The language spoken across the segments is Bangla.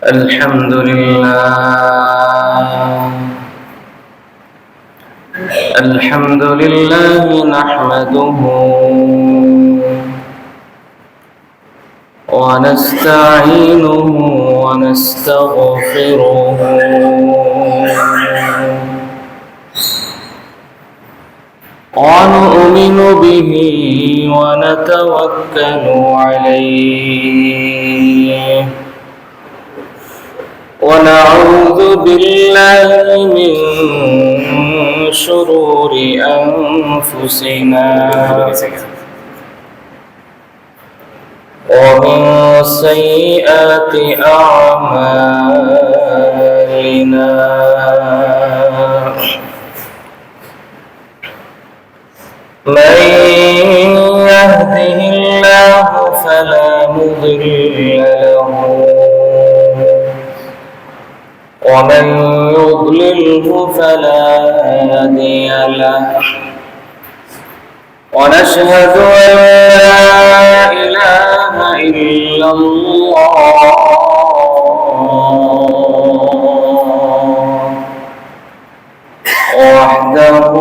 الحمد لله نحمده ونستعينه ونستغفره ونؤمن به ونتوكل عليه ونعوذ بالله من شرور أنفسنا ومن سيئات أعمالنا من يهده الله فلا مضل له ومن يضلله فلا هادي له ونشهد أن لا إله إلا الله وحده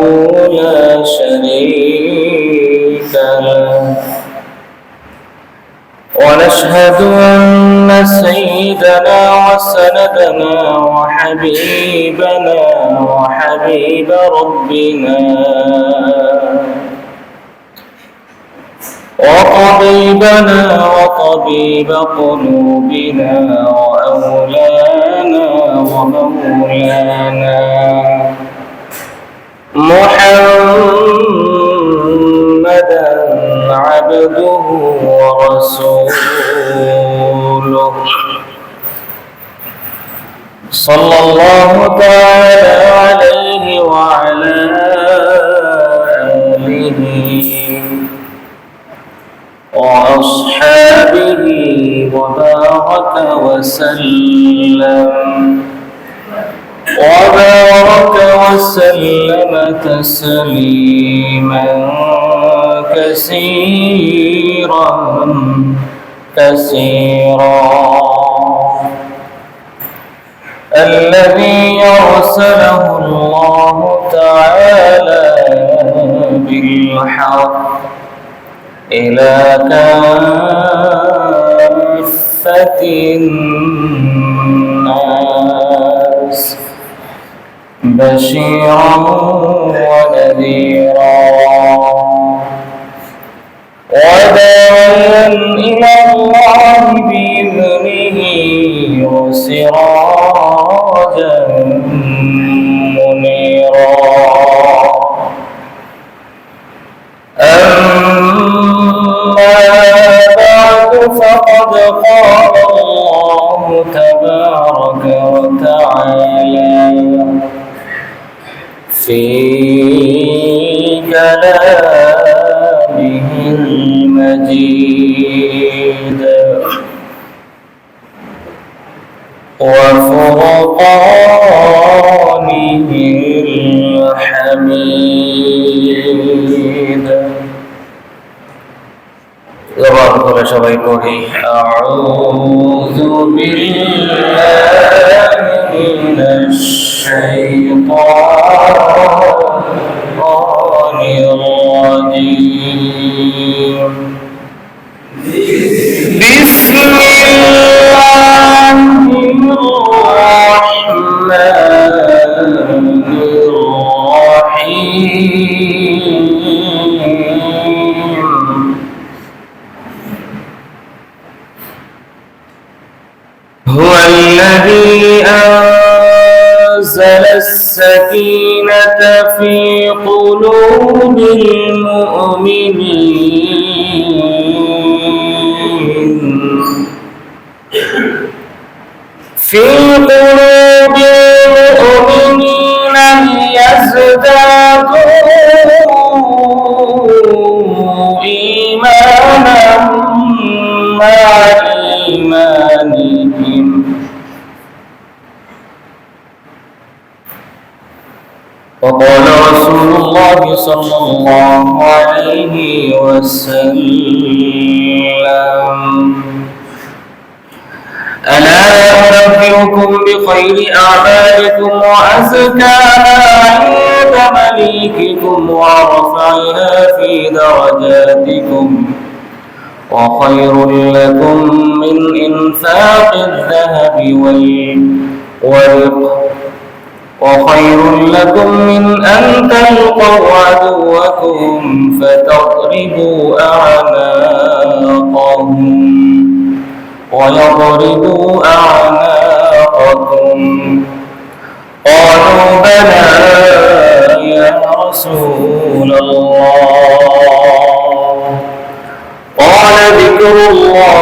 لا شريك له ونشهد أن سيدنا وسندنا وحبيبنا وحبيب ربنا وطبيبنا وطبيب قلوبنا وأولانا ومولانا محمدا عبده ورسوله صلى الله تعالى عليه وعلى آله وأصحابه وبارك وسلم تسليما كثيرا الذي أرسله الله تعالى بالحق إلى كافة الناس بشيرا ونذيرا وداعيا إلى الله بإذنه وسراجا منيرا أما بعد فقد قال الله تبارك وتعالى في كلامه المجيد وفرقانه الحميد زبارك সবাই পড়ি أعوذ بالله من الشيطان الرجيم بسم الله الرحمن الرحيم هو الذي أنزل السكينة في قلوب المؤمنين ليزدادوا إيمانا مع إيمانهم وقال رسول الله صلى الله عليه وسلم ألا وننبئكم بخير أعمالكم وأزكاها عند مليككم وأرفعها في درجاتكم وخير لكم من إنفاق الذهب والورق وخير لكم من أن تلقوا عدوكم فتضربوا أعناقهم ويضربوا أعناقكم قالوا بلى يا رسول الله قال ذكر الله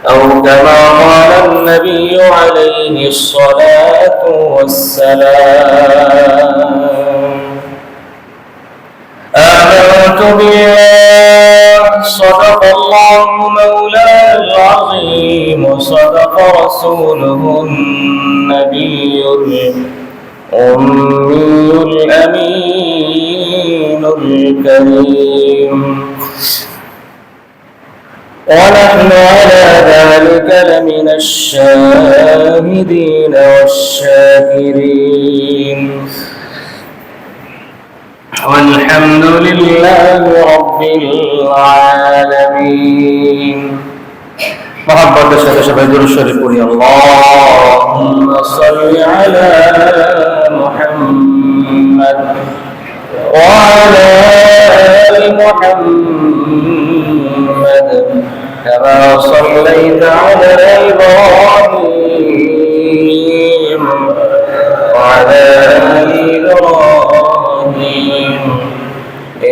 أو كما قال النبي عليه الصلاة والسلام آمنت بالله صدق الله مولانا العظيم وصدق رسوله النبي الأمي الأمين الكريم ونحن على ذلك لمن الشاهدين والشاكرين والحمد لله رب العالمين محبة شهد الشريف اللهم صل على محمد وعلى آل محمد كما صليت على إبراهيم وعلى آل إبراهيم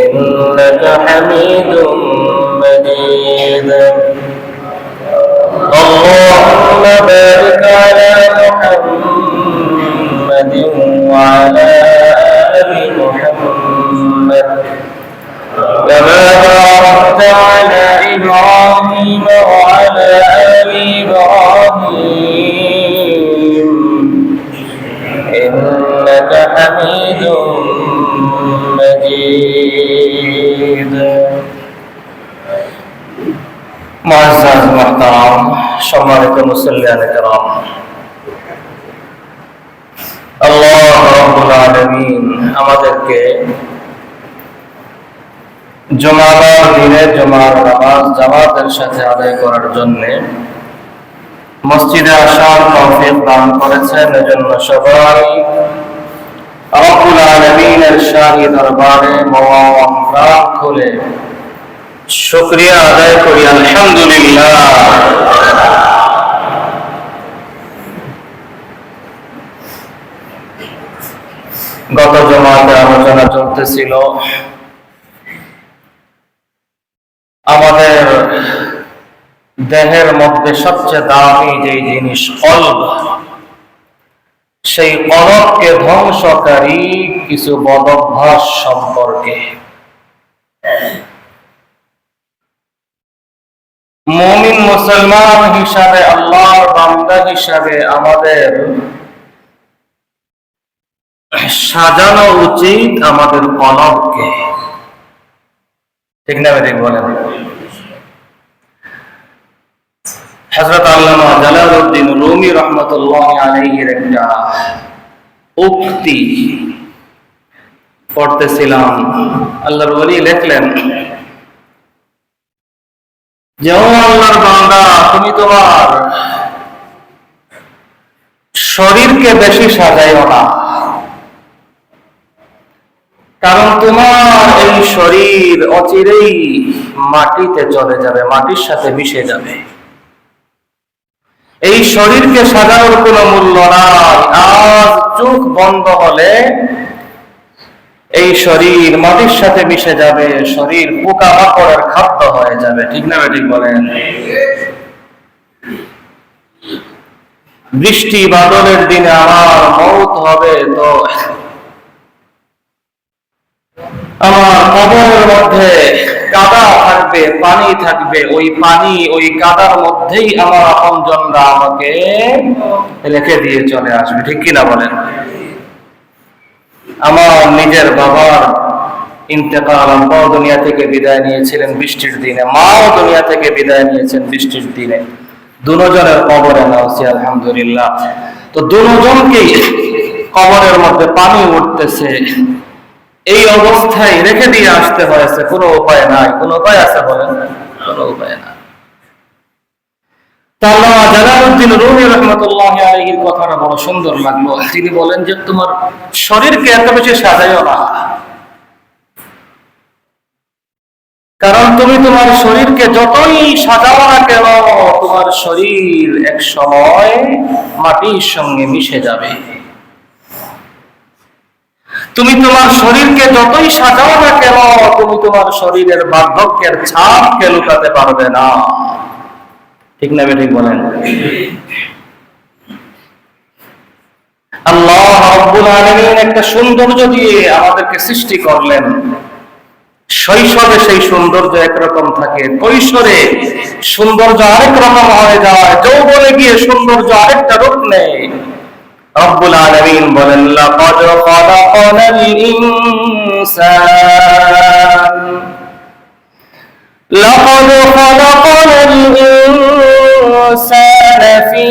إنك حميد مجيد اللهم بارك على محمد وعلى آل محمد كما باركت على إبراهيم وعلى آل إبراهيم إنك حميد مجيد معزز محترم সম্মানিত মুসল্লিয়ান কিরাম আল্লাহ রাব্বুল আলামিন আমাদেরকে জুমার দিনে জুমার নামাজ জামাতের সাথে আদায় করার জন্য মসজিদে আসার তৌফিক দান করেছেন এজন্য সবাই রব্বুল আলামিনের শাহী দরবারে মওয়া প্রাণ খুলে শুকরিয়া আদায় করি আলহামদুলিল্লাহ। গত জুমাতে আলোচনা চলতেছিল আমাদের দেহের মধ্যে সবচেয়ে দামি যে জিনিস কলব, সেই কলবকে ধ্বংসকারী কিছু বদভ্যাস সম্পর্কে। মুমিন মুসলমান হিসাবে, আল্লাহর বান্দা হিসাবে আমাদের সাজানো উচিত আমাদের কলবকে, ঠিক না ঠিক বলেন? হযরত আল্লামা জালালউদ্দিন রুমি রাহমাতুল্লাহি আলাইহির একটা উক্তি পড়তেছিলাম। আল্লাহর ওলি লিখলেন যে, ও আল্লাহর বান্দা, তুমি তোমার শরীরকে বেশি সাজাইও না, কারণ তোমার এই শরীর অচিরেই মাটিতে চলে যাবে, মাটির সাথে মিশে যাবে। এই শরীরকে সাজানোর কোনো মূল্য নাই। আজ চোখ বন্ধ হলে এই শরীর মাটির সাথে মিশে যাবে, শরীর পোকামাকড়ের খাদ্য হয়ে যাবে, ঠিক না ঠিক বলেন? বৃষ্টি বাদলের দিনে আমার মওত হবে, তো আমার কবরের মধ্যে কাদা থাকবে, পানি থাকবে, ওই পানি ওই কাদার মধ্যেই আমার আপনজনরা আমাকে রেখে দিয়ে চলে আসবে, ঠিক কিনা বলেন? আমার নিজের বাবার ইন্তেকাল, আব্বাও দুনিয়া থেকে বিদায় নিয়েছিলেন বৃষ্টির দিনে, মাও দুনিয়া থেকে বিদায় নিয়েছেন বৃষ্টির দিনে। দুজনের কবরে নাওছি আলহামদুলিল্লাহ। তো দুজনকেই কবরের মধ্যে পানি উঠতেছে, এই অবস্থায় রেখে দিয়ে আসতে হয়েছে, কোনো উপায় নাই। কোনো উপায় আছে বলেন? কোনো উপায় নাই। আল্লামা জালালউদ্দিন রুমি রাহমাতুল্লাহি আলাইহির কথাটা বড় সুন্দর লাগলো। তিনি বলেন যে তোমার শরীরকে এত বেশি সাজাইও না, কারণ তুমি তোমার শরীরকে যতই সাজাও না কেন, তোমার শরীর এক সময় মাটির সঙ্গে মিশে যাবে। তুমি তোমার শরীরকে যতই সাজাও না কেন, তুমি তোমার শরীরের বার্ধক্যের ছাপকে লুকাতে পারবে না। ঠিক না ঠিক বলেন? আল্লাহ রাব্বুল আলামিন একটা সৌন্দর্য দিয়ে আমাদেরকে সৃষ্টি করলেন। শৈশবে সেই সৌন্দর্য একরকম থাকে, কৈশোরে সৌন্দর্য আরেক রকম হয়ে যায়, যৌবনে গিয়ে সৌন্দর্য আরেকটা রূপ নেয়। রব্বুল আলামিন বলেন, লাকাদ খালাকনাল ইনসান, লাকাদ খালাকনাল ইনসানা ফি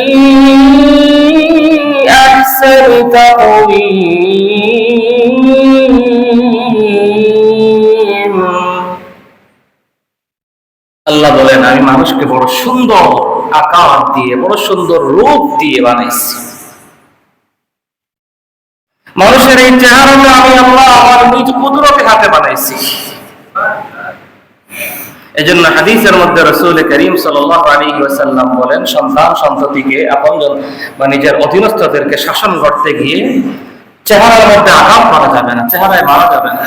আহসানি তাকওয়িম। আল্লাহ বলেন, আমি মানুষকে বড় সুন্দর আকার দিয়ে, বড় সুন্দর রূপ দিয়ে বানাইছি। মানুষের এই চেহারাটা আমি আল্লাহ আমার নিজ কুদরতে হাতে বানাইছি। এজন্য হাদিসের মধ্যে রাসূল করিম সাল্লাল্লাহু আলাইহি ওয়াসাল্লাম বলেন, সন্তান সন্ততিকে আপনজন বা নিজের অধীনস্থদেরকে শাসন করতে গিয়ে চেহারার মধ্যে আঘাত করা যাবে না, চেহারায় মারা যাবে না।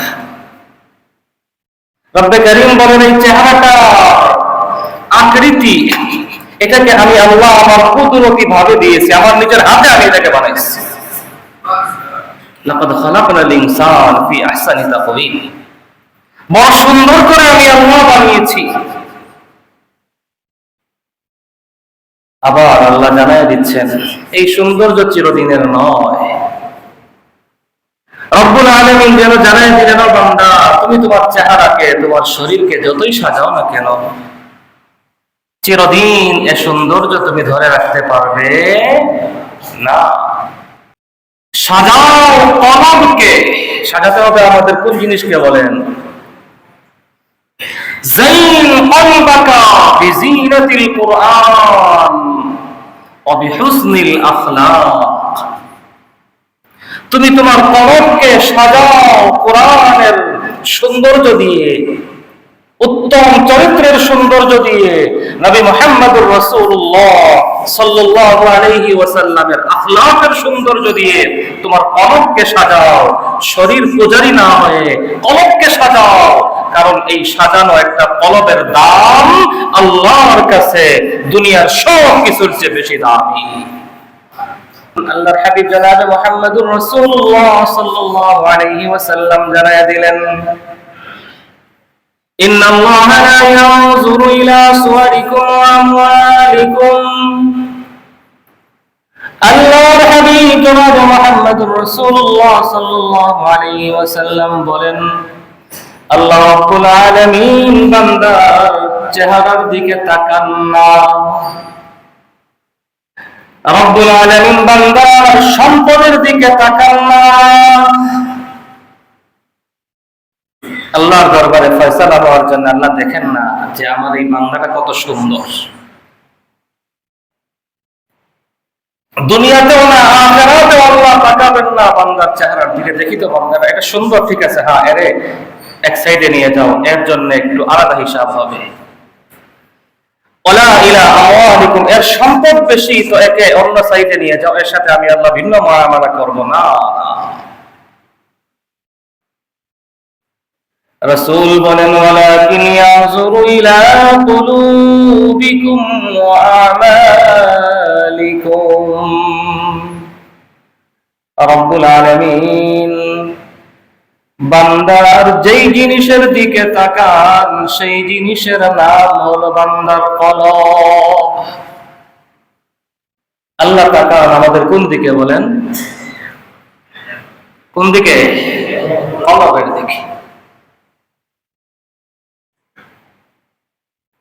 রব্বে করিম বলেন, এই চেহারাটা আকৃতি, এটাকে আমি আল্লাহ আমার কুদরতি ভাবে দিয়েছি, আমার নিজের হাতে আমি এটাকে বানাইছি। লাকাদ খালাকনাল ইনসান ফি আহসানি তাকওয়িম, বড় সুন্দর করে আমি আল্লাহ বানিয়েছি। আবার আল্লাহ জানায় দিচ্ছেন, এই সৌন্দর্য চিরদিনের নয়। রব্বুল আলামিন যেন জানায় দিলেন, বান্দা তুমি তোমার চেহারাকে, তোমার শরীরকে যতই সাজাও না কেন, চিরদিন এ সৌন্দর্য তুমি ধরে রাখতে পারবে না। সাজাও কলবকে, সাজাতে হবে আমাদের কোন জিনিসকে বলেন? যাইন কলবাকা বিজিনাতিল কুরআন ওয়া বিহুসনিল আখলাক। তুমি তোমার কলবকে সাজাও কোরআনের সৌন্দর্য দিয়ে, উত্তম চরিত্রের সৌন্দর্য দিয়ে, নবী মুহাম্মদুর রাসূলুল্লাহ সাল্লাল্লাহু আলাইহি ওয়াসাল্লামের আখলাকের সৌন্দর্য দিয়ে তোমার কলবকে সাজাও। শরীর পূজারি না হয়ে কলবকে সাজাও, কারণ এই সাজানো একটা কলবের দাম আল্লাহর কাছে দুনিয়ার সব কিছুর চেয়ে বেশি দামি। আল্লাহর হাবিব জনাবে মুহাম্মদুর রাসূলুল্লাহ সাল্লাল্লাহু আলাইহি ওয়াসাল্লাম জানায়া দিলেন, ইন্নাল্লাহা লা ইয়ানজুরু ইলা সুওয়ারিকুম ওয়া আমওয়ালিকুম। আল্লাহর হাবিব জনাবে মুহাম্মদুর রাসূলুল্লাহ সাল্লাল্লাহু আলাইহি ওয়াসাল্লাম বলেন, আল্লাহ রাব্বুল আলামিন বান্দার চেহারার দিকে তাকান না, রব্বুল আলামিন বান্দার সম্পদের দিকে তাকান না। আল্লাহর দরবারে ফয়সালা হওয়ার জন্য আল্লাহ দেখেন না যে আমার এই বান্দাটা কত সুন্দর। দুনিয়াতেও না, আখিরাতেও আল্লাহ তাকাবেন না বান্দার চেহারার দিকে। দেখি তো বান্দাটা এটা সুন্দর, ঠিক আছে, হ্যাঁ এরে এক সাইডে নিয়ে যাও, এর জন্য একটু আলাদা হিসাব হবে। ওয়ালা ইলা আমওয়ালিকুম, এর সম্পদ বেশি তো একে অন্য সাইডে নিয়ে যাও, এর সাথে আমি আল্লাহ ভিন্ন মুআমালা করব না। রাসূল বলেন, ওয়ালাকিন ইয়ানজুরু ইলা কুলুবিকুম ওয়া আমালিকুম। রব্বুল আলামিন বান্দার যেই জিনিসের দিকে তাকান, সেই জিনিসের নাম হলো বান্দার কলব। আল্লাহ তাকান আমাদের কোন দিকে বলেন? কোন দিকে? কলবের দিকে।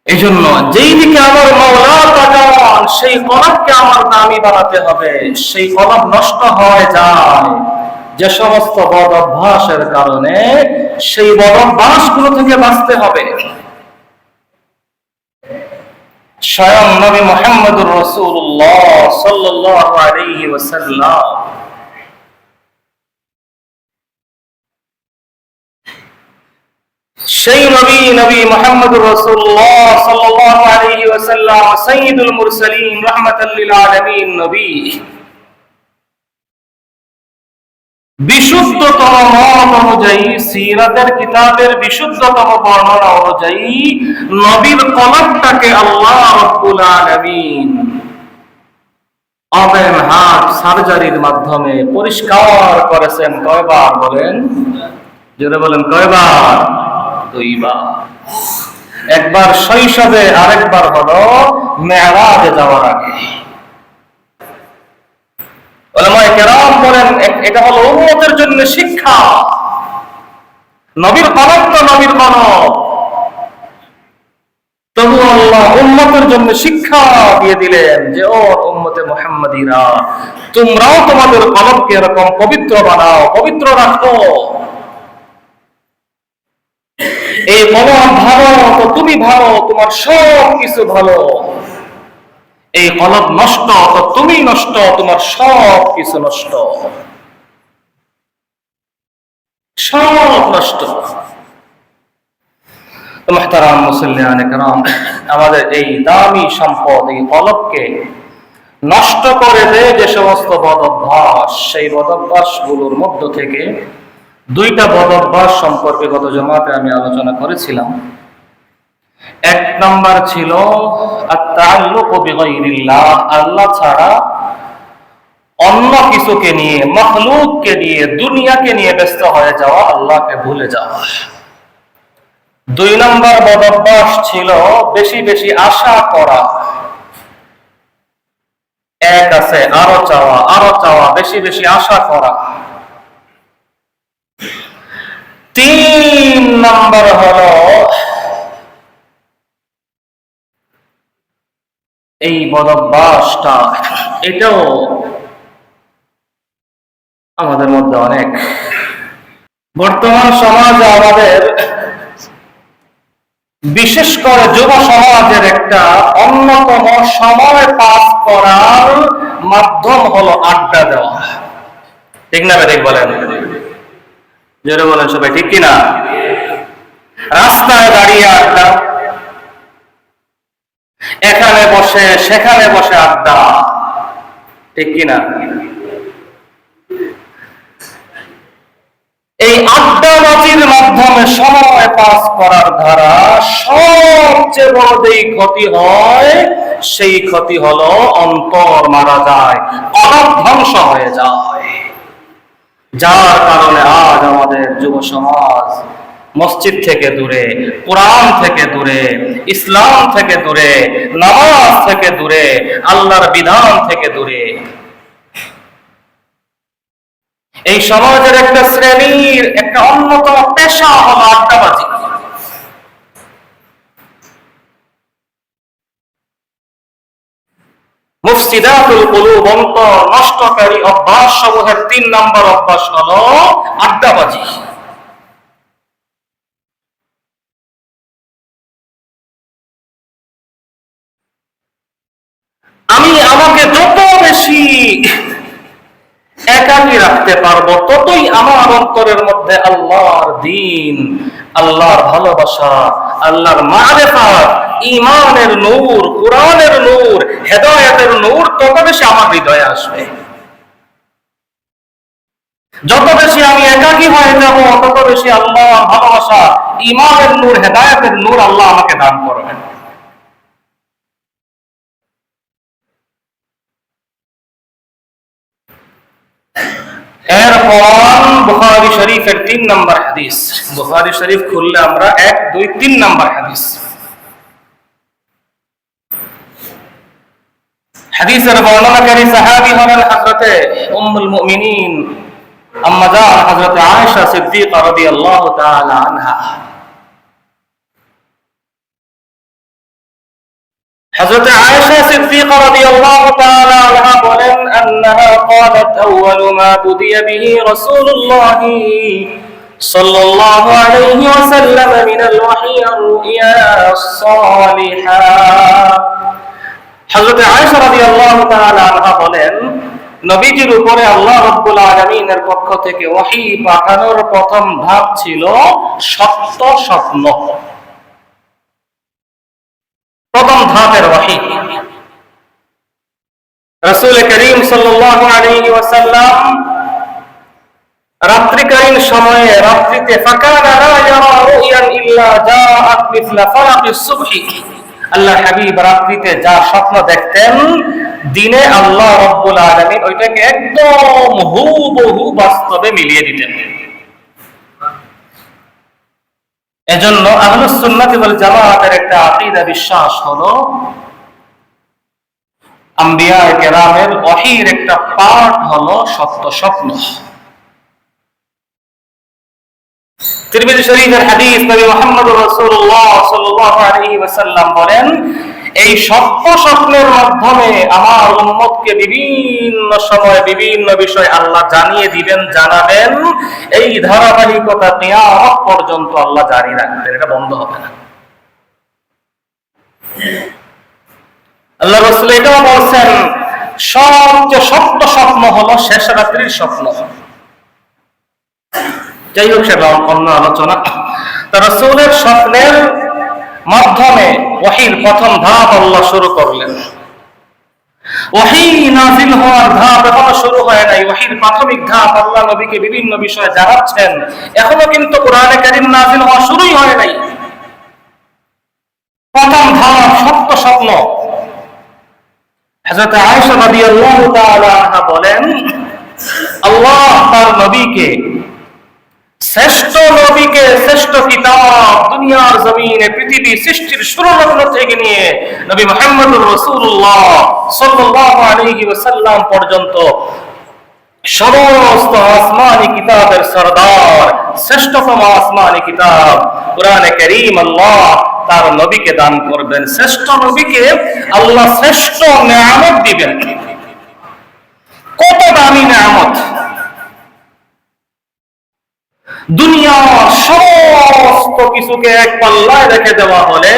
এই জন্য যেই দিকে আমার মাওলা তাকান সেই কলবকে আমার দামি বানাতে হবে। সেই কলব নষ্ট হয়ে যায় যে সমস্ত বদ অভ্যাসের কারণে, সেই বদ অভ্যাসগুলো থেকে বাঁচতে হবে। স্বয়ং নবী মুহাম্মদুর রাসূলুল্লাহ সাল্লাল্লাহু আলাইহি ওয়াসাল্লাম সেই নবী মুহাম্মদুর রাসূলুল্লাহ সাল্লাল্লাহু আলাইহি ওয়াসাল্লাম সাইয়্যিদুল মুরসালিন রাহমাতাল লিল আলামিন নবী, বিশুদ্ধতম মত অনুযায়ী, সিরাতের কিতাবের বিশুদ্ধতম বর্ণনা অনুযায়ী নবীর কলবটাকে আল্লাহ রাব্বুল আলামিন ওপেন হার্ট সার্জারির মাধ্যমে পরিষ্কার করেছেন। কয়বার বলেন? জোরে বলেন, কয়বার? দুইবার। একবার শৈশবে, আরেকবার হলো মেরাজে যাওয়ার আগে। উলামায়ে কেরাম বলেন এটা হলো উম্মতের জন্য শিক্ষা। নবীর কলব তো নবীর কলব, তবু আল্লাহ উম্মতের জন্য শিক্ষা দিয়ে দিলেন যে ও উম্মতে মুহাম্মাদীরা, তোমরাও তোমাদের কলবকে এরকম পবিত্র বানাও, পবিত্র রাখো। এই কলব ভালো তো তুমি ভালো, তোমার সব কিছু ভালো। এই কলব নষ্ট তো তুমি নষ্ট, তোমার সব কিছু নষ্ট, সব নষ্ট। মুহতারাম মুসল্লিয়ানে কেরাম, আমাদের এই দামি সম্পদ এই কলবকে নষ্ট করে দেয় যে সমস্ত বদ অভ্যাস, সেই বদ অভ্যাস গুলোর মধ্য থেকে দুইটা বদ অভ্যাস সম্পর্কে গত জমাতে আমি আলোচনা করেছিলাম। এক নাম্বার ছিল আত-তাআল্লুকু বিগাইরিল্লাহ, আল্লাহ ছাড়া অন্য কিছুকে নিয়ে, মাখলুককে নিয়ে, দুনিয়াকে নিয়ে ব্যস্ত হয়ে যাওয়া, আল্লাহকে ভুলে যাওয়া। দুই নাম্বার বদ অভ্যাস ছিল বেশি বেশি আশা করা। এক আছে আরো চাওয়া, আরো চাওয়া, বেশি বেশি আশা করা। তিন নাম্বার হলো এই বদ অভ্যাসটা, এটাও আমাদের মধ্যে অনেক। বর্তমান সমাজে আমাদের বিশেষ করে যুব সমাজের একটা অন্যতম সময় পাস করার মাধ্যম হলো আড্ডা দেওয়া। ঠিক না ঠিক বলেন? জোরে বলেন সবাই, ঠিক কিনা? রাস্তায় দাঁড়িয়ে আড্ডা, এখানে বসে সেখানে বসে আড্ডা, ঠিক কিনা? এই আড্ডাবাজির মাধ্যমে সময় পাস করার ধারা সবচেয়ে বড় যেই ক্ষতি হয়, সেই ক্ষতি হলো অন্তর মারা যায়, কলব ধ্বংস হয়ে যায়। যার কারণে আজ আমাদের যুব সমাজ মসজিদ থেকে দূরে, কোরআন থেকে দূরে, ইসলাম থেকে দূরে, নামাজ থেকে দূরে, আল্লাহর বিধান থেকে দূরে। এই সমাজের একটা শ্রেণীর একটা অন্যতম পেশা হলো আড্ডাবাজি। মুফসিদাতুল কুলুব, অন্তর নষ্টকারী অভ্যাস সমূহের ৩ নম্বর অভ্যাস হলো আড্ডাবাজি। আমি আমাকে যত বেশি একাকী রাখতে পারবো, ততই আমার অন্তরের মধ্যে আল্লাহর দ্বীন, আল্লাহর ভালোবাসা, আল্লাহর মারিফাত, ঈমানের নূর, কোরআনের নূর, হেদায়েতের নূর তত বেশি আমার হৃদয়ে আসবে। যত বেশি আমি একাকী হয়ে যাব, তত বেশি আল্লাহর ভালোবাসা, ঈমানের নূর, হেদায়েতের নূর আল্লাহ আমাকে দান করবেন। এরপর বুখারী শরীফের ৩ নম্বর হাদিস। বুখারী শরীফ খুললে আমরা ১, ২, ৩ নম্বর হাদিস। হাদিসের বর্ণনাকারী সাহাবী হলেন হযরতে উম্মুল মুমিনিন আম্মা জান হযরতে আয়েশা সিদ্দিকা রাদিয়াল্লাহু তাআলা আনহা। হযরত আয়েশা সিদ্দিকা রাদিয়াল্লাহু তাআলা আনহা বলেন আন্নাহা ক্বালাত আউয়ালু মা বুদিয়া বিহি রাসূলুল্লাহ সাল্লাল্লাহু আলাইহি ওয়াসাল্লাম মিনাল ওয়াহয়ি আর-রু'য়া আস-সালিহা। হযরত আয়েশা রাদিয়াল্লাহু তাআলা আনহা বলেন নবীজির উপরে আল্লাহ রাব্বুল আলামিনের পক্ষ থেকে ওহী পাঠানোর প্রথম ধাপ ছিল সত্য স্বপ্ন। প্রথম ধাপের ওহী রাসূল করিম সাল্লাল্লাহু আলাইহি ওয়াসাল্লাম রাত্রিকালীন সময়ে রাত্রিতে ফাকানা লা ইয়ারা রুয়ান ইল্লা জাআত মিসলা ফারাকিস সুবহি, আল্লাহ হাবিব রাত্রিতে যা স্বপ্ন দেখতেন দিনে আল্লাহ রাব্বুল আলামিন ওইটাকে একদম হুবহু বাস্তবে মিলিয়ে দিতেন। এজন্য আহলুস সুন্নাত ওয়াল জামাতের একটা আকীদা বিশ্বাস হলো আম্বিয়া কেরামের ওহীর একটা পার্ট হলো সত্য স্বপ্ন। তিরমিজি শরীফের হাদিস নবী মুহাম্মদ রাসূলুল্লাহ সাল্লাল্লাহু আলাইহি ওয়াসাল্লাম বলেন এই সত্য স্বপ্নের মাধ্যমে আমার উম্মতকে বিভিন্ন সময় বিভিন্ন বিষয় আল্লাহ জানিয়ে দিবেন, জানাবেন। এই ধারাবাহিকতা কিয়ামত পর্যন্ত আল্লাহ জারি রাখবেন, এটা বন্ধ হবে না। আল্লাহ রাসূল এটাও বলেন সবচেয়ে সত্য স্বপ্ন হলো শেষ রাত্রির স্বপ্ন। যাই হোক, সেটা অন্য আলোচনা। রাসূলের স্বপ্নের মাধ্যমে ওহীর প্রথম ধাপ আল্লাহ শুরু করলেন। ওহী নাযিল হওয়ার ধাপ এখনো শুরু হয় নাই। ওহীর প্রাথমিক ধাপ আল্লাহ নবীকে বিভিন্ন বিষয়ে জানাচ্ছেন, এখনো কিন্তু কোরআনে কারীম নাযিল হওয়া শুরুই হয় নাই। প্রথম ধাপ সত্য স্বপ্ন। হযরত আয়েশা রাদিয়াল্লাহু তাআলা আনহা বলেন আল্লাহ তার নবীকে শ্রেষ্ঠ নবীকে শ্রেষ্ঠ কিতাব দুনিয়ার জমিনে পৃথিবী সৃষ্টির শুরু লগ্ন থেকে নিয়ে নবী মুহাম্মদুর রাসূলুল্লাহ সাল্লাল্লাহু আলাইহি ওয়াসাল্লাম পর্যন্ত সমস্ত আসমানি কিতাবের সরদার শ্রেষ্ঠতম আসমানি কিতাব কোরআনে কারীম আল্লাহ তার নবীকে দান করবেন। শ্রেষ্ঠ নবীকে আল্লাহ শ্রেষ্ঠ নিয়ামত দিবেন। কত দামি নিয়ামত! দুনিয়ার সমস্ত কিছুকে এক পাল্লায় রেখে দেওয়া হলে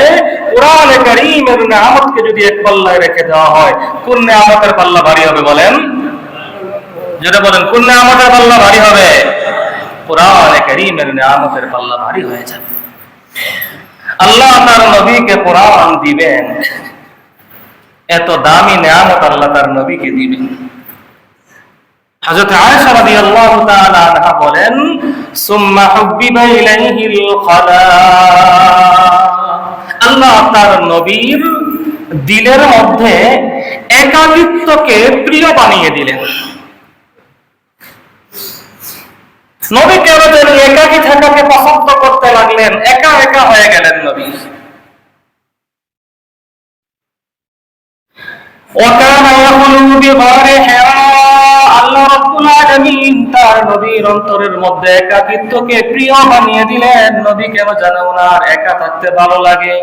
কোরআনে কারীমের নিয়ামতকে যদি এক পাল্লায় রেখে দেওয়া হয়, কোন নিয়ামতের পাল্লা ভারী হবে বলেন? যেটা বলেন কোন নিয়ামতের পাল্লা ভারী হবে? কোরআনে কারীমের নিয়ামতের পাল্লা ভারী হয়ে যাবে। আল্লাহ তার নবীকে কোরআন দিবেন, এত দামি নিয়ামত আল্লাহ তার নবীকে দিবেন। হযরত আয়েশা রাদিয়াল্লাহু তাআলা আনহা বলেন সুম্মা হুব্বিবা ইলাইহিল খালা, আল্লাহ তার নবীর দিলের মধ্যে একাকিত্বকে প্রিয় বানিয়ে দিলেন। নবী কেন যেন একাকী থাকাকে পছন্দ করতে লাগলেন, একা একা হয়ে গেলেন নবী। ওয়াকানা ইয়াকুলু বিগারি হিরা, আল্লাহ রাব্বুল আলামিন তার নবীর অন্তরের মধ্যে একাকিত্বকে প্রিয় বানিয়ে দিলেন। নবী কেন জানে ওনার একা থাকতে ভালো লাগে।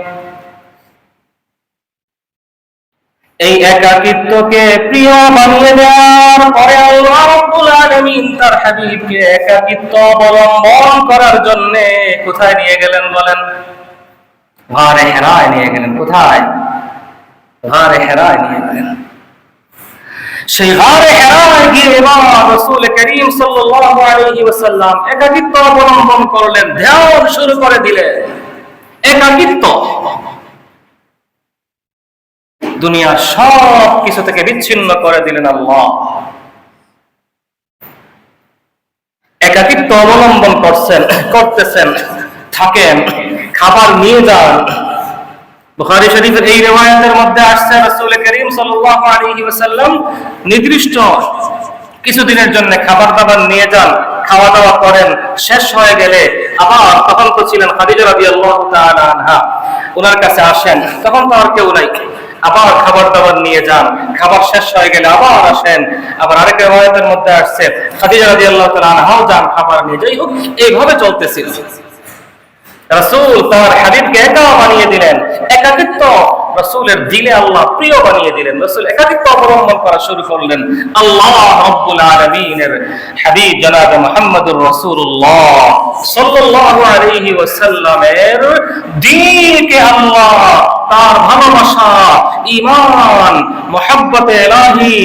এই একাকিত্বকে প্রিয় বানিয়ে দেওয়ার পরে আল্লাহ রাব্বুল আলামিন তার হাবিবকে একাকিত্ব অবলম্বন করার জন্য কোথায় নিয়ে গেলেন বলেন? গারে হেরায় নিয়ে গেলেন। কোথায়? গারে হেরায় নিয়ে গেলেন। সেই গারে হেরায় গিয়ে এবার রাসূল করিম সাল্লাল্লাহু আলাইহি ওয়াসাল্লাম একাকিত্ব অবলম্বন করলেন, ধ্যান শুরু করে দিলেন। একাকিত্ব দুনিয়ার সব কিছু থেকে বিচ্ছিন্ন করে দিলেন আল্লাহ। একাকিত্ব অবলম্বন করতেছেন, থাকেন, খাবার নিয়ে যান। বুখারী শরীফের এই রিওয়ায়াতের মধ্যে আসছে রাসূল করিম সাল্লাল্লাহু আলাইহি ওয়াসাল্লাম নির্দিষ্ট কিছুদিনের জন্য খাবার দাবার নিয়ে যান, খাওয়া দাওয়া করেন, শেষ হয়ে গেলে আবার তখন তো ছিলেন খাদিজা রাদিয়াল্লাহু তাআলা আনহা, ওনার কাছে আসেন, তখন তো আর কেউ নাই, আবার খাবার দাবার নিয়ে যান, খাবার শেষ হয়ে গেলে আবার আসেন। আবার আরেক রিওয়ায়াতের মধ্যে আসছে খাদিজা রাদিয়াল্লাহু তাআলা আনহাও যান, খাবার নিয়ে। যাই হোক, এইভাবে চলতেছিল। রাসূল তার হাবিবকে একা বানিয়ে দিলেন। একাকিত্ব রাসূলের দিলে আল্লাহ প্রিয় বানিয়ে দিলেন। রাসূল একাধিক অবলম্বন করা শুরু করলেন। আল্লাহ রাব্বুল আলামিনের হাবিব জনাব মুহাম্মদুর রাসূলুল্লাহ সাল্লাল্লাহু আলাইহি ওয়াসাল্লামের দ্বীনকে আল্লাহ তার ভালোবাসা, ঈমান, মুহাব্বতে ইলাহি,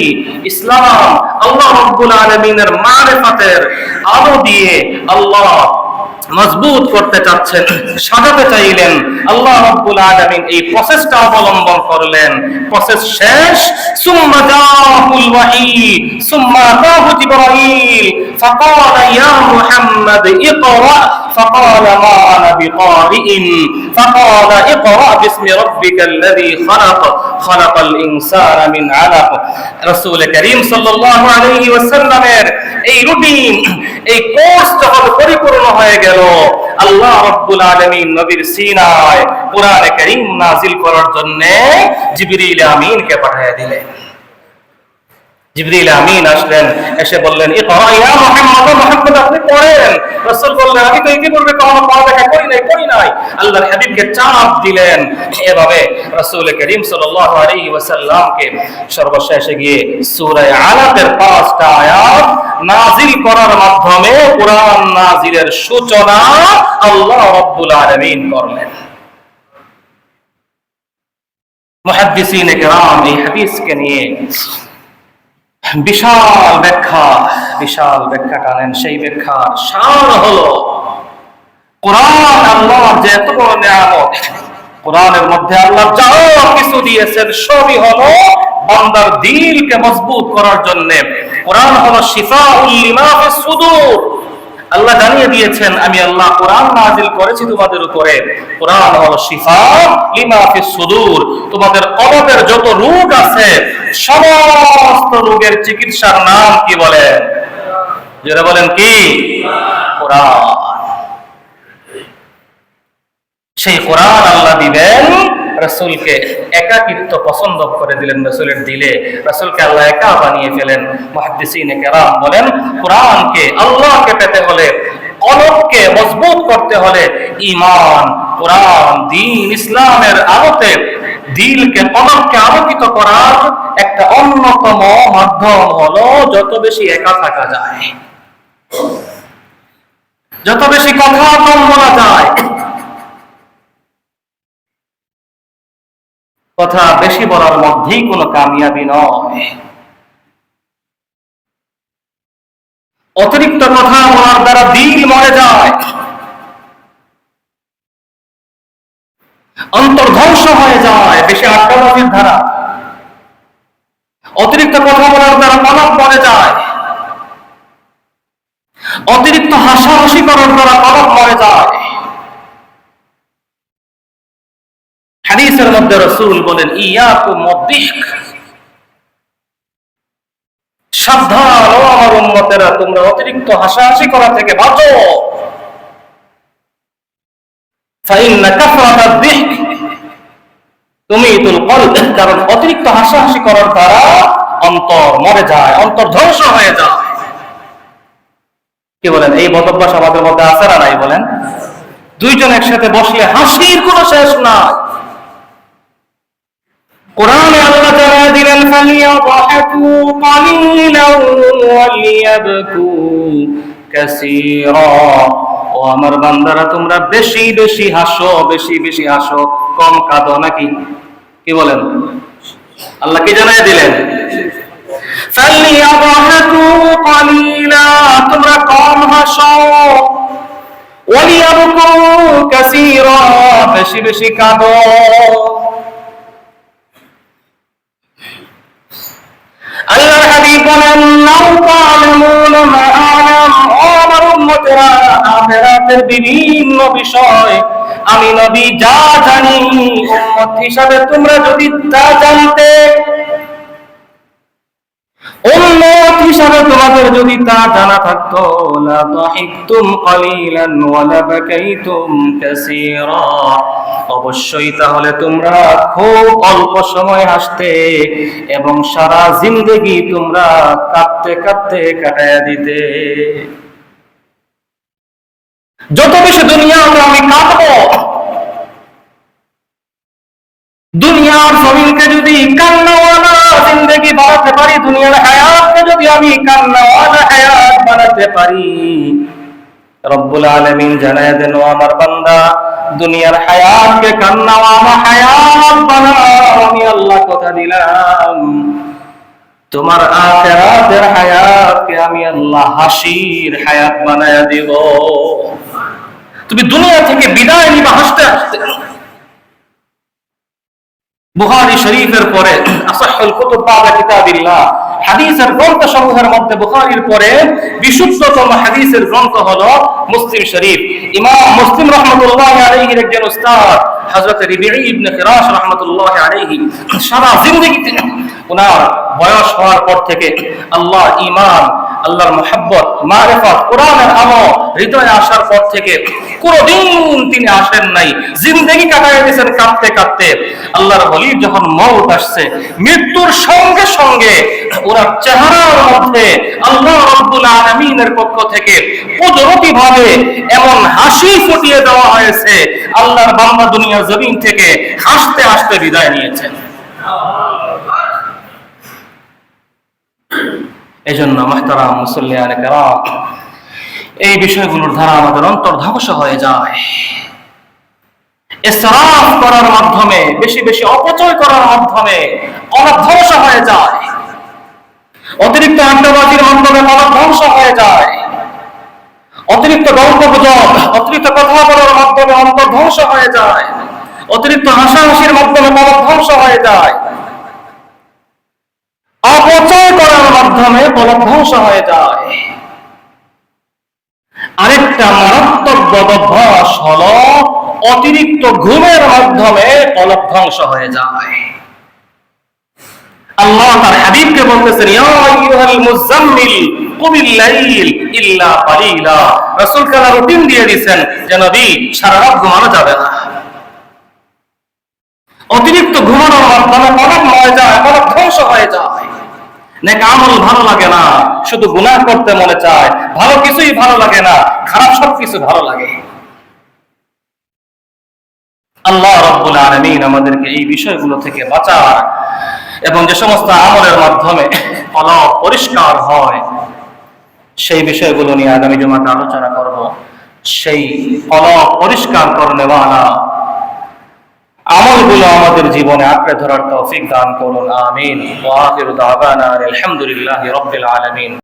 ইসলাম, আল্লাহ রাব্বুল আলামিনের মারিফাতের আলো দিয়ে আল্লাহ মজবুত করতে চাচ্ছেন, সাজাতে চাইলেন। আল্লাহ রাব্বুল আলামিন এই প্রসেসটা অবলম্বন করলেন। প্রসেস শেষ, সুম্মা জাহুল ওয়াহী সুম্মা আতাহু জিবরাইল ফাকালা ইয়া মুহাম্মদ ইকরা ফাকালা মা আনা বিকারিইন ফাকালা ইকরা বিসমি রাব্বিকাল্লাযী খালাক খালাকাল ইনসানা মিন আলাক। রাসূল করিম সাল্লাল্লাহু আলাইহি ওয়াসাল্লামের এই রুটিন, এই কোর্স যখন পরিপূর্ণ হয়ে গেল, আল্লাহ রাব্বুল আলামিন নবীর সিনায় কুরআনে কারীম নাযিল করার জন্য জিবরিল আমিনকে পাঠিয়ে দিলেন। জিবরিল আমিন আসলেন, এসে বললেন ইকরা ইয়া মুহাম্মদ, মুহাম্মদ আপনি পড়েন। রাসূল বললেন আমি তো ইতিপূর্বে কখনো পড়ালেখা করি নাই। আল্লাহর হাবিবকে চাপ দিলেন। এভাবে রাসূল করিম সাল্লাল্লাহু আলাইহি ওয়াসাল্লামকে সর্বশেষে গিয়ে সূরা আলাকের 5টা আয়াত নাযিল করার মাধ্যমে কুরআন নাযিলের সূচনা আল্লাহ রাব্বুল আলামিন করলেন। মুহাদ্দিসিনে কেরাম এই হাদিসকে নিয়ে বিশাল ব্যাখ্যা টানেন। সেই ব্যাখ্যার সার হলো কোরআন আল্লাহর যে এত বড় নিয়ামত, কোরআনের মধ্যে আল্লাহ যা কিছু দিয়েছেন সবই হলো বান্দার দিলকে মজবুত করার জন্য। কোরআন হলো শিফাউল লিমা ফিস সুদূর। আল্লাহ জানিয়ে দিয়েছেন আমি আল্লাহ কোরআন নাযিল করেছি তোমাদের উপরে। কোরআন হলো শিফা লিমা ফিস সুদূর। তোমাদের কলবের যত রোগ আছে সমস্ত রোগের চিকিৎসার নাম কি বলেন? যারা বলেন কি? কোরআন। সেই কোরআন আল্লাহ দিবেন রাসূলকে, একাকিত্ব পছন্দ করে দিলেন রাসূলের দিলে। রাসূলকে আল্লাহ একা বানিয়ে ফেলেন। মুহাদ্দিসিনে কেরাম বলেন কোরআনকে, আল্লাহকে পেতে হলে, কলবকে মজবুত করতে হলে ঈমান, কোরআন, দ্বীন, ইসলামের আলোতে দিলকে, কলবকে আলোকিত করার একটা অন্যতম মাধ্যম হলো যত বেশি একা থাকা যায়, যত বেশি কথা কম বলা যায়। কথা বেশি বলার মধ্যেই কোনো কামিয়াবি নয়। অতিরিক্ত কথা বলার দ্বারা দিল মরে যায়, অন্তর ধ্বংস হয়ে যায়। বেশি আড্ডাবাজির দ্বারা, অতিরিক্ত কথা বলার দ্বারা কলব মরে যায়, অতিরিক্ত হাসাহাসি করার দ্বারা কলব মরে যায়। হাদিসের মধ্যে রাসূল বলেন ইয়াকুম ওয়াদ-দিহক, সাবধান ও আমার উম্মতেরা, তোমরা অতিরিক্ত হাসাহাসি করা থেকে বাঁচো। ফাইন্না কাসরাতাদ-দিহক তুমিতুল কলব, কারণ অতিরিক্ত হাসাহাসি করার দ্বারা অন্তর মরে যায়, অন্তর ধ্বংস হয়ে যায়। কি বলেন? এই বদভ্যাস আমাদের মধ্যে আছে না নাই বলেন? দুইজন একসাথে বসলে হাসির কোনো শেষ নাই। কোরআনে আল্লাহ জানিয়ে দিলেন ফালিয়াদহাকু কালিলান ওয়ালিয়াবকু কাসীরা। ও আমার বান্দারা, তোমরা বেশি বেশি হাসো, বেশি বেশি হাসো, কম কাঁদো নাকি? কি বলেন? আল্লাহ কি জানিয়ে দিলেন? ফালিয়াদহাকু কালিলা, তোমরা কম হাসো, ওয়ালিয়াবকু কাসীরা, বেশি বেশি কাঁদো। আল্লাহর হাবিব বলেন লাউ তা'লামুনা মা আ'লাম, ও আমার উম্মতেরা, আখিরাতের বিভিন্ন বিষয় আমি নবী যা জানি, উম্মত হিসাবে তোমরা যদি তা জানতে, উম্মত হিসাবে তোমাদের যদি তা জানা থাকতো, লা তাহিকতুম কালিলান ওয়া লা বাকাইতুম কাসীরা, অবশ্যই তাহলে তোমরা খুব অল্প সময় হাসতে এবং সারা জিন্দেগি তোমরা কাঁদতে কাঁদতে কাটায়া দিতে। যত বেশি দুনিয়াতে আমি কাঁদবো, দুনিয়ার যদি কান্নাওয়ালা জিন্দেগি বানাতে পারি, দুনিয়ার হায়াতকে যদি আমি কান্নাওয়ালা হায়াত বানাতে পারি, রব্বুল আলামিন জানায় দেন, ও আমার বান্দা, দুনিয়ার হায়াতকে কান্নাওয়ালা হায়াত বানাও, আমি আল্লাহ কথা দিলাম তোমার আখিরাতের হায়াতকে আমি আল্লাহ হাসির হায়াত বানায়া দেব। তুমি দুনিয়া থেকে বিদায় নিবা হাসতে হাসতে। বুখারী শরীফের পরে আসাহুল কুতুব বাদা কিতাবিল্লাহ, হাদিসের গ্রন্থ সমূহের মধ্যে বুখারীর পরে বিশুদ্ধতম হাদিসের গ্রন্থ হলো মুসলিম শরীফ। ইমাম মুসলিম রাহমাতুল্লাহি আলাইহির একজন উস্তাদ হযরত রিবিঈ ইবনে ফিরাশ রাহমাতুল্লাহি আলাইহি সারা জিন্দেগিতে ওনার বয়স হওয়ার পর থেকে আল্লাহ ঈমান, আল্লাহর মুহাব্বত, মারিফাত, কোরআনের আমল হৃদয়ে আসার পর থেকে কোনদিন তিনি আসেন নাই, জিন্দেগি কাটায় দিয়েছেন কাঁদতে কাঁদতে। আল্লাহর ওলি যখন মওত আসছে, মৃত্যুর সঙ্গে সঙ্গে ওনার চেহারার মধ্যে আল্লাহ রাব্বুল আলামিনের পক্ষ থেকে কুদরতি ভাবে এমন হাসি ফুটিয়ে দেওয়া হয়েছে, আল্লাহর বান্দা দুনিয়ার জমিন থেকে হাসতে হাসতে বিদায় নিয়েছেন। এজন্য মুহতারাম মুসল্লিয়ানে কেরাম, এই বিষয়গুলোর দ্বারা আমাদের অন্তর ধ্বংস হয়ে যায়। ইসরাফ করার মাধ্যমে, বেশি বেশি অপচয় করার মাধ্যমে অনেক ধ্বংস হয়ে যায়। অতিরিক্ত আড্ডাবাজির মাধ্যমে অনেক ধ্বংস হয়ে যায়। অতিরিক্ত গল্পগুজব, অতিরিক্ত কথা বলার মাধ্যমে অন্তর ধ্বংস হয়ে যায়। অতিরিক্ত হাসাহাসির মাধ্যমে অনেক ধ্বংস হয়ে যায়। অপচয় করার মাধ্যমে বলক ধ্বংস হয়ে যায়। আরেকটা মারাত্মক বদভ্যাস হলো অতিরিক্ত ঘুমের মাধ্যমে বলক ধ্বংস হয়ে যায়। আল্লাহ তার হাবিবকে বলতেছেন, ইয়া আইয়ুহাল মুযাম্মিল কুমিল লাইল ইল্লা কালিলা। রাসূলকে রুটিন দিয়ে দিয়েছেন যে নবী সারা রাত ঘুমানো যাবে না। অতিরিক্ত ঘুমানোর মাধ্যমে বলক হয়ে যায়, বলক ধ্বংস হয়ে যায়। নেক আমল ভালো লাগে না, শুধু গুনাহ করতে মনে চায়। ভালো কিছুই ভালো লাগে না, খারাপ সবকিছু ভালো লাগে। আল্লাহ রাব্বুল আলামিন আমাদেরকে এই বিষয়গুলো থেকে বাঁচান, এবং যে সমস্ত আমলের মাধ্যমে কলব পরিষ্কার হয় সেই বিষয়গুলো নিয়ে আগামী জুমাতে আলোচনা করব। সেই কলব পরিষ্কার করনেওয়ালা আমলগুলো আমাদের জীবনে আঁকড়ে ধরার তৌফিক দান করুন, আমিন। ওয়া আখিরু দাওয়ানা আলহামদুলিল্লাহি রাব্বিল আলামিন।